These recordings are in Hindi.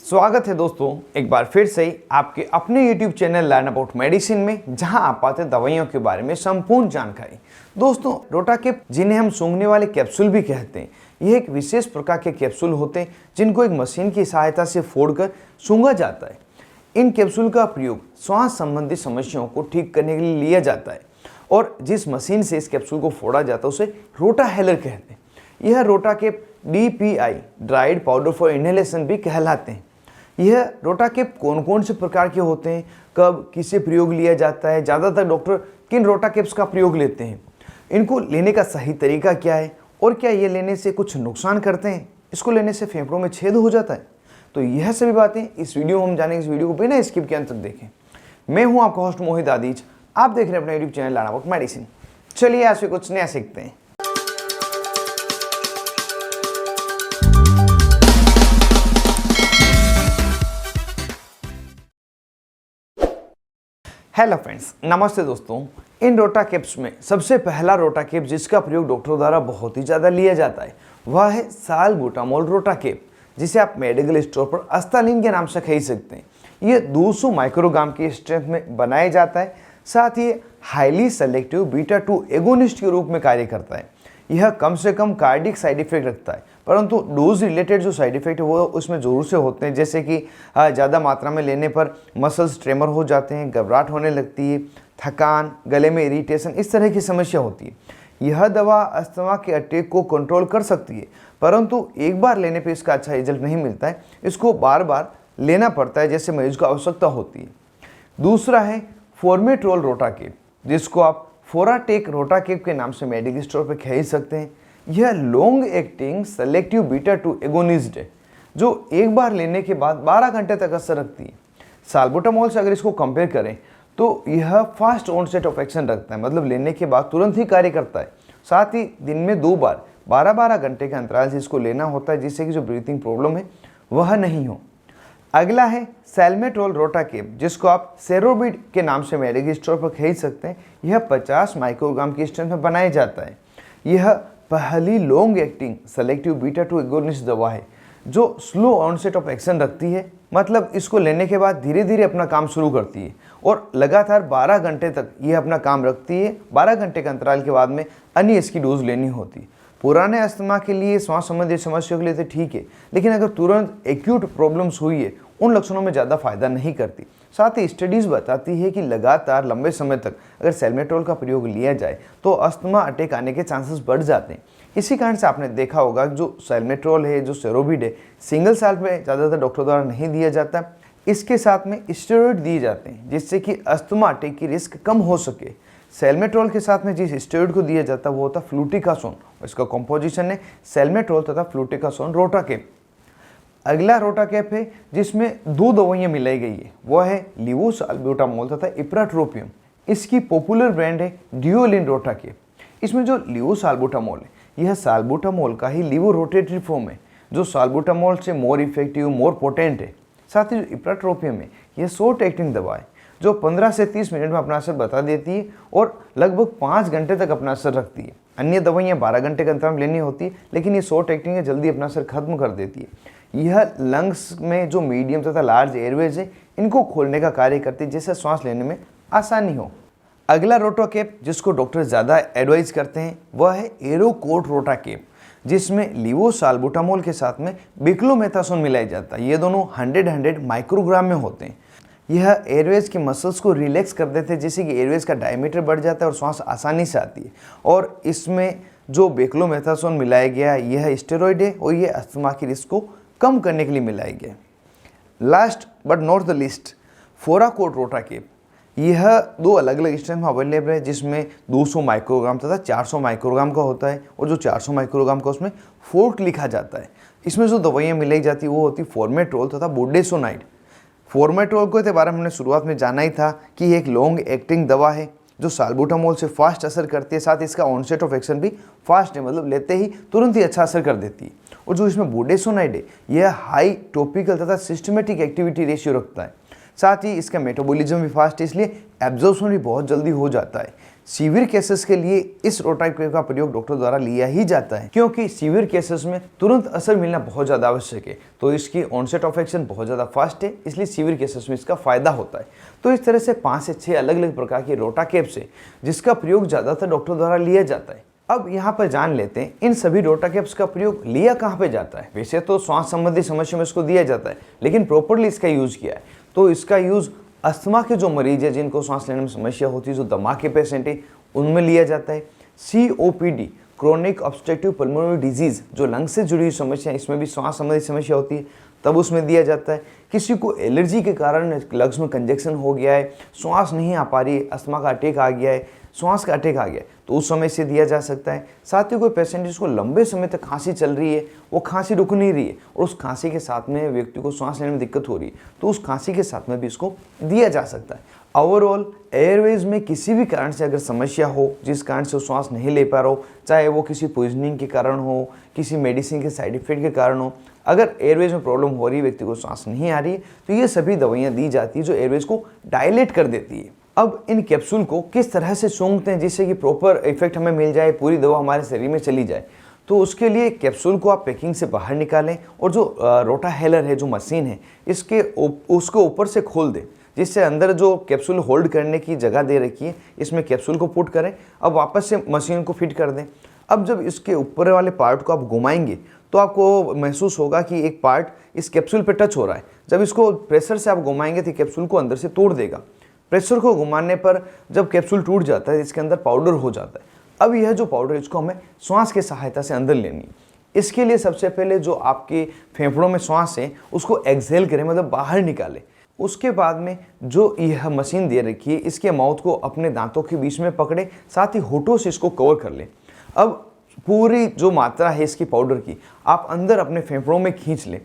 स्वागत है दोस्तों एक बार फिर से आपके अपने YouTube channel learn about medicine में, जहां आप पाते हैं दवाइयों के बारे में संपूर्ण जानकारी। दोस्तों, रोटाकेप, जिन्हें हम सूंघने वाले कैप्सूल भी कहते हैं, यह एक विशेष प्रकार के कैप्सूल होते हैं जिनको एक मशीन की सहायता से फोड़कर सूंघा जाता है। इन कैप्सूल का प्रयोग श्वास संबंधी समस्याओं को ठीक करने के लिए लिया जाता है और जिस मशीन से इस कैप्सूल को फोड़ा जाता है उसे रोटाहेलर कहते हैं। यह रोटाकेप DPI dried powder for inhalation भी कहलाते हैं। यह रोटाकेप कौन कौन से प्रकार के होते हैं, कब किसे प्रयोग लिया जाता है, ज़्यादातर डॉक्टर किन रोटाकेप्स का प्रयोग लेते हैं, इनको लेने का सही तरीका क्या है और क्या ये लेने से कुछ नुकसान करते हैं, इसको लेने से फेफड़ों में छेद हो जाता है। तो यह सभी बातें इस वीडियो में हम जानेंगे। इस वीडियो को बिना स्किप के अंत तक देखें। मैं हूं आपका होस्ट मोहित आदिज, आप देख रहे हैं अपना YouTube channel learn about medicine. चलिए आज से कुछ नया सीखते हैं। हेलो फ्रेंड्स, नमस्ते दोस्तों। इन रोटाकेप्स में सबसे पहला रोटाकेप जिसका प्रयोग डॉक्टरों द्वारा बहुत ही ज़्यादा लिया जाता है वह है सालबुटामॉल रोटाकेप, जिसे आप मेडिकल स्टोर पर अस्तालिन के नाम से खरीद सकते हैं। यह 200 माइक्रोग्राम की स्ट्रेंथ में बनाया जाता है। साथ ही हाईली सेलेक्टिव बीटा-2 एगोनिस्ट के रूप में कार्य करता है। यह कम से कम कार्डिक साइड इफेक्ट रखता है, परंतु डोज रिलेटेड जो साइड इफेक्ट है वो उसमें ज़रूर से होते हैं, जैसे कि ज़्यादा मात्रा में लेने पर मसल्स ट्रेमर हो जाते हैं, घबराहट होने लगती है, थकान, गले में इरिटेशन, इस तरह की समस्या होती है। यह दवा अस्थमा के अटैक को कंट्रोल कर सकती है, परंतु एक बार लेने पर इसका अच्छा रिजल्ट नहीं मिलता है। इसको बार बार लेना पड़ता है जैसे मरीज को आवश्यकता होती है। दूसरा है फॉर्मेट्रोल रोटाकेप, जिसको आप फोराटेक रोटाकेप के नाम से मेडिकल स्टोर पर खरीद सकते हैं। यह लॉन्ग एक्टिंग सेलेक्टिव बीटा-2 एगोनिस्ट है जो एक बार लेने के बाद 12 घंटे तक असर रखती है। सालबुटामॉल से अगर इसको कंपेयर करें तो यह फास्ट ऑनसेट ऑफ एक्शन रखता है, मतलब लेने के बाद तुरंत ही कार्य करता है। साथ ही दिन में 2 बार 12-12 घंटे के अंतराल से इसको लेना होता है, जिससे कि जो ब्रीथिंग प्रॉब्लम है वह नहीं हो। अगला है सैल्मेट्रोल रोटाकेप, जिसको आप सेरोबिड के नाम से मेडिकल स्टोर पर खरीद सकते हैं। यह 50 माइक्रोग्राम की स्ट्रेंथ में बनाया जाता है। यह पहली लॉन्ग एक्टिंग सेलेक्टिव बीटा-2 एगोनिस्ट दवा है जो स्लो ऑनसेट ऑफ एक्शन रखती है, मतलब इसको लेने के बाद धीरे धीरे अपना काम शुरू करती है और लगातार 12 घंटे तक यह अपना काम रखती है। 12 घंटे के अंतराल के बाद में अन्य इसकी डोज लेनी होती है। पुराने अस्थमा के लिए, श्वास संबंधी समस्याओं के लिए तो ठीक है, लेकिन अगर तुरंत एक्यूट प्रॉब्लम्स हुई है उन लक्षणों में ज़्यादा फायदा नहीं करती। साथ ही स्टडीज़ बताती है कि लगातार लंबे समय तक अगर सैल्मेट्रोल का प्रयोग लिया जाए तो अस्थमा अटैक आने के चांसेस बढ़ जाते हैं। इसी कारण से आपने देखा होगा कि जो सैल्मेट्रोल है, जो सेरोबिड है, सिंगल साल में ज़्यादातर डॉक्टर द्वारा नहीं दिया जाता। इसके साथ में स्टेरॉइड दिए जाते हैं जिससे कि अस्थमा अटैक की रिस्क कम हो सके। सैल्मेट्रोल के साथ में जिस स्टेरॉइड को दिया जाता है वो होता है फ्लूटिकासोन। इसका कॉम्पोजिशन है सैल्मेट्रोल तथा फ्लूटिकासोन रोटाकेप। अगला रोटाकेप है जिसमें 2 दवाइयाँ मिलाई गई है, वह है लीवोसाल्ब्यूटामॉल तथा इप्राट्रोपियम। इसकी पॉपुलर ब्रांड है डिओलिन रोटाकेप। इसमें जो लीवोसाल्ब्यूटामॉल है यह साल्बुटामॉल का ही लीवोरोटेटरी फॉर्म है जो साल्बुटामॉल से मोर इफेक्टिव, मोर पोटेंट है। साथ ही जो इप्राट्रोपियम है यह शॉर्ट एक्टिंग दवा है जो 15 से 30 मिनट में अपना असर बता देती है और लगभग 5 घंटे तक अपना असर रखती है। अन्य दवाइयाँ 12 घंटे के अंतराल में लेनी होती है, लेकिन ये शॉर्ट एक्टिंग है, जल्दी अपना असर खत्म कर देती है। यह लंग्स में जो मीडियम तथा लार्ज एयरवेज है इनको खोलने का कार्य करती है, जिससे सांस लेने में आसानी हो। अगला रोटाकेप जिसको डॉक्टर ज़्यादा एडवाइज करते हैं वह है एरोकोट रोटाकेप, जिसमें लीवोसाल्बुटामॉल के साथ में बिक्लोमेथासोन मिलाया जाता है। ये दोनों 100 माइक्रोग्राम में होते हैं। यह एयरवेज के मसल्स को रिलैक्स कर देते हैं, जिससे कि एयरवेज का डायमीटर बढ़ जाता है और सांस आसानी से आती है। और इसमें जो बिक्लोमेथासोन मिलाया गया है यह स्टेरॉइड है और यह अस्थमा की रिस्क को कम करने के लिए मिलाया गया। Last but not the list, फोराकोट रोटाकेप। यह 2 अलग अलग स्ट्रेंथ में अवेलेबल है, जिसमें 200 माइक्रोग्राम तथा 400 माइक्रोग्राम का होता है और जो 400 माइक्रोग्राम का उसमें फोर्ट लिखा जाता है। इसमें जो दवाइयाँ मिलाई जाती है वो होती है फॉर्मेट्रोल तथा बुडेसोनाइड। फॉर्मेट्रोल को के बारे में हमने शुरुआत में जाना ही था कि ये एक लॉन्ग एक्टिंग दवा है जो साल्बुटामॉल से फास्ट असर करती है। साथ इसका ऑनसेट ऑफ एक्शन भी फास्ट है, मतलब लेते ही तुरंत ही अच्छा असर कर देती है। और जो इसमें बुडेसोनाइड है यह हाई टॉपिकल तथा सिस्टमेटिक एक्टिविटी रेशियो रखता है। साथ ही इसका मेटाबॉलिज्म भी फास्ट है, इसलिए एब्जॉर्प्शन भी बहुत जल्दी हो जाता है। सीवियर केसेस के लिए इस रोटाकेप का प्रयोग डॉक्टर द्वारा लिया ही जाता है, क्योंकि सीवियर केसेस में तुरंत असर मिलना बहुत ज़्यादा आवश्यक है। तो इसकी ऑनसेट ऑफ एक्शन बहुत ज़्यादा फास्ट है, इसलिए सीवियर केसेस में इसका फायदा होता है। तो इस तरह से 5 से 6 अलग अलग प्रकार की रोटाकेप्स है जिसका प्रयोग ज़्यादातर डॉक्टर द्वारा लिया जाता है। अब यहाँ पर जान लेते हैं इन सभी रोटाकेप्स का प्रयोग लिया कहाँ पे जाता है। वैसे तो श्वास संबंधी समस्या में इसको दिया जाता है, लेकिन प्रॉपरली इसका यूज़ किया है तो इसका यूज़ अस्थमा के जो मरीज है जिनको सांस लेने में समस्या होती है, जो दमा के पेशेंट है, उनमें लिया जाता है। COPD chronic obstructive pulmonary disease जो लंग से जुड़ी हुई समस्या, इसमें भी श्वास संबंधी समस्या होती है, तब उसमें दिया जाता है। किसी को एलर्जी के कारण लंग्स में कंजेक्शन हो गया है, श्वास नहीं आ पा रही है, अस्थमा का अटैक आ गया है, श्वास का अटैक आ गया है, तो उस समय से दिया जा सकता है। साथ ही कोई पेशेंट जिसको लंबे समय तक खांसी चल रही है, वो खांसी रुक नहीं रही है और उस खांसी के साथ में व्यक्ति को सांस लेने में दिक्कत हो रही है, तो उस खांसी के साथ में भी इसको दिया जा सकता है। ओवरऑल एयरवेज में किसी भी कारण से अगर समस्या हो, जिस कारण से वो श्वास नहीं ले पा रहा हो, चाहे वो किसी पॉइजनिंग के कारण हो, किसी मेडिसिन के साइड इफेक्ट के कारण हो, अगर एयरवेज में प्रॉब्लम हो रही है, व्यक्ति को सांस नहीं आ रही है, तो ये सभी दवाइयाँ दी जाती है जो एयरवेज को डायलेट कर देती है। अब इन कैप्सूल को किस तरह से सूंघते हैं जिससे कि प्रॉपर इफेक्ट हमें मिल जाए, पूरी दवा हमारे शरीर में चली जाए, तो उसके लिए कैप्सूल को आप पैकिंग से बाहर निकालें और जो रोटाहेलर है, जो मशीन है, उसको ऊपर से खोल दें, जिससे अंदर जो कैप्सूल होल्ड करने की जगह दे रखी है इसमें कैप्सूल को पुट करें। अब वापस से मशीन को फिट कर दें। अब जब इसके ऊपर वाले पार्ट को आप घुमाएंगे तो आपको महसूस होगा कि एक पार्ट इस कैप्सूल पे टच हो रहा है। जब इसको प्रेशर से आप घुमाएंगे तो कैप्सूल को अंदर से तोड़ देगा। प्रेशर को घुमाने पर जब कैप्सूल टूट जाता है, इसके अंदर पाउडर हो जाता है। अब यह जो पाउडर, इसको हमें श्वास की सहायता से अंदर लेनी है। इसके लिए सबसे पहले जो आपके फेफड़ों में श्वास है उसको एक्सहेल करें, मतलब बाहर निकालें। उसके बाद में जो यह मशीन दे रखी है, इसके माउथ को अपने दांतों के बीच में पकड़े, साथ ही होठों से इसको कवर कर लें। अब पूरी जो मात्रा है इसकी पाउडर की आप अंदर अपने फेफड़ों में खींच लें।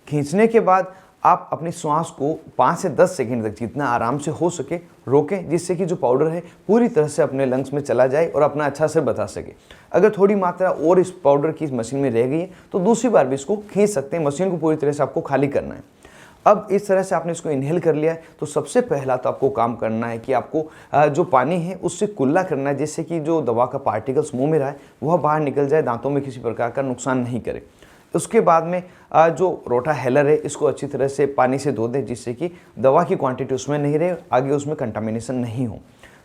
खींचने के बाद आप अपनी श्वास को 5 से 10 सेकंड तक जितना आराम से हो सके रोकें, जिससे कि जो पाउडर है पूरी तरह से अपने लंग्स में चला जाए और अपना अच्छा असर बता सके। अगर थोड़ी मात्रा और इस पाउडर की मशीन में रह गई है तो दूसरी बार भी इसको खींच सकते हैं। मशीन को पूरी तरह से आपको खाली करना है। अब इस तरह से आपने इसको इनहेल कर लिया है तो सबसे पहला तो आपको काम करना है कि आपको जो पानी है उससे कुल्ला करना है, जिससे कि जो दवा का पार्टिकल्स मुंह में रहा है वह बाहर निकल जाए, दांतों में किसी प्रकार का नुकसान नहीं करे। उसके बाद में जो रोटाहेलर है इसको अच्छी तरह से पानी से धो दें, जिससे कि दवा की क्वांटिटी उसमें नहीं रहे, आगे उसमें कंटामिनेशन नहीं हो।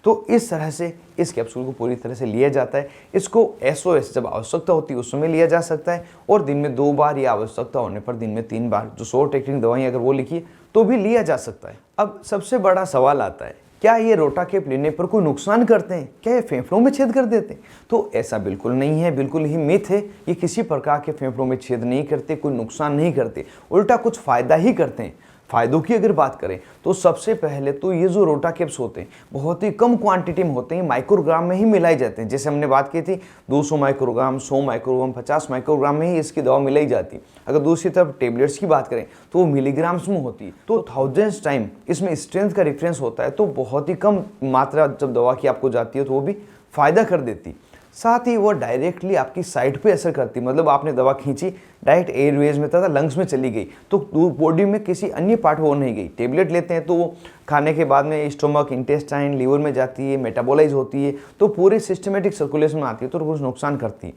तो इस तरह से इस कैप्सूल को पूरी तरह से लिया जाता है। इसको SOS जब आवश्यकता होती है उस समय लिया जा सकता है, और दिन में 2 बार या आवश्यकता होने पर दिन में 3 बार, जो शॉर्ट एक्टिंग दवाई अगर वो लिखी है तो भी लिया जा सकता है। अब सबसे बड़ा सवाल आता है, क्या ये रोटाकेप लेने पर कोई नुकसान करते हैं? क्या ये फेफड़ों में छेद कर देते हैं? तो ऐसा बिल्कुल नहीं है, बिल्कुल ही मिथ है। ये किसी प्रकार के फेफड़ों में छेद नहीं करते, कोई नुकसान नहीं करते, उल्टा कुछ फ़ायदा ही करते हैं। फ़ायदों की अगर बात करें तो सबसे पहले तो ये जो रोटाकेप्स होते हैं बहुत ही कम क्वांटिटी में होते हैं, माइक्रोग्राम में ही मिलाई जाते हैं। जैसे हमने बात की थी 200 माइक्रोग्राम, 100 माइक्रोग्राम, 50 माइक्रोग्राम में ही इसकी दवा मिलाई जाती है। अगर दूसरी तरफ टेबलेट्स की बात करें तो वो मिलीग्राम्स में होती है, तो थाउजेंड्स टाइम इसमें स्ट्रेंथ का डिफरेंस होता है। तो बहुत ही कम मात्रा जब दवा की आपको जाती है तो वो भी फ़ायदा कर देती है। साथ ही वो डायरेक्टली आपकी साइड पे असर करती है, मतलब आपने दवा खींची, डायरेक्ट एयरवेज में तथा लंग्स में चली गई, तो बॉडी में किसी अन्य पार्ट वो नहीं गई। टेबलेट लेते हैं तो वो खाने के बाद में स्टोमक, इंटेस्टाइन, लीवर में जाती है, मेटाबोलाइज होती है, तो पूरे सिस्टमेटिक सर्कुलेशन में आती है, तो कुछ नुकसान करती है।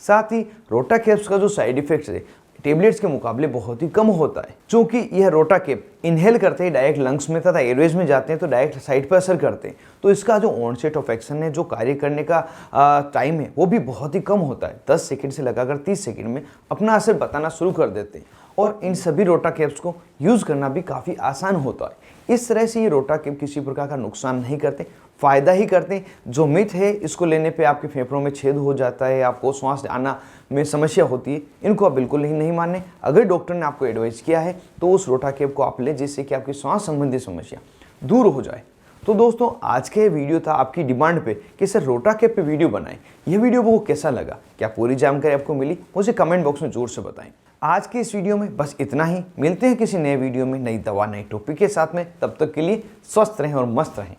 साथ ही रोटाकेप्स का जो साइड इफेक्ट्स है टेबलेट्स के मुकाबले बहुत ही कम होता है, क्योंकि यह रोटाकेप इनहेल करते हैं डायरेक्ट लंग्स में तथा एयरवेज में जाते हैं तो डायरेक्ट साइड पर असर करते हैं। तो इसका जो ऑनसेट ऑफ एक्शन है, जो कार्य करने का टाइम है, वो भी बहुत ही कम होता है। 10 सेकंड से लगाकर 30 सेकंड में अपना असर बताना शुरू कर देते हैं, और इन सभी रोटाकेप्स को यूज़ करना भी काफ़ी आसान होता है। इस तरह से ये रोटाकेप किसी प्रकार का नुकसान नहीं करते, फ़ायदा ही करते हैं। जो मिथ है इसको लेने पे आपके फेफड़ों में छेद हो जाता है, आपको सांस आना में समस्या होती है, इनको आप बिल्कुल नहीं मानने। अगर डॉक्टर ने आपको एडवाइस किया है तो उस रोटाकेप को आप लें, जिससे कि आपकी सांस संबंधी समस्या दूर हो जाए। तो दोस्तों आज का ये वीडियो था आपकी डिमांड पे कि सर रोटाकेप पे वीडियो बनाएं। यह वीडियो आपको कैसा लगा, क्या पूरी जानकारी आपको मिली, मुझे कमेंट बॉक्स में जोर से बताएं। आज के इस वीडियो में बस इतना ही। मिलते हैं किसी नए वीडियो में, नई दवा, नई टॉपिक के साथ में। तब तक के लिए स्वस्थ रहें और मस्त रहें।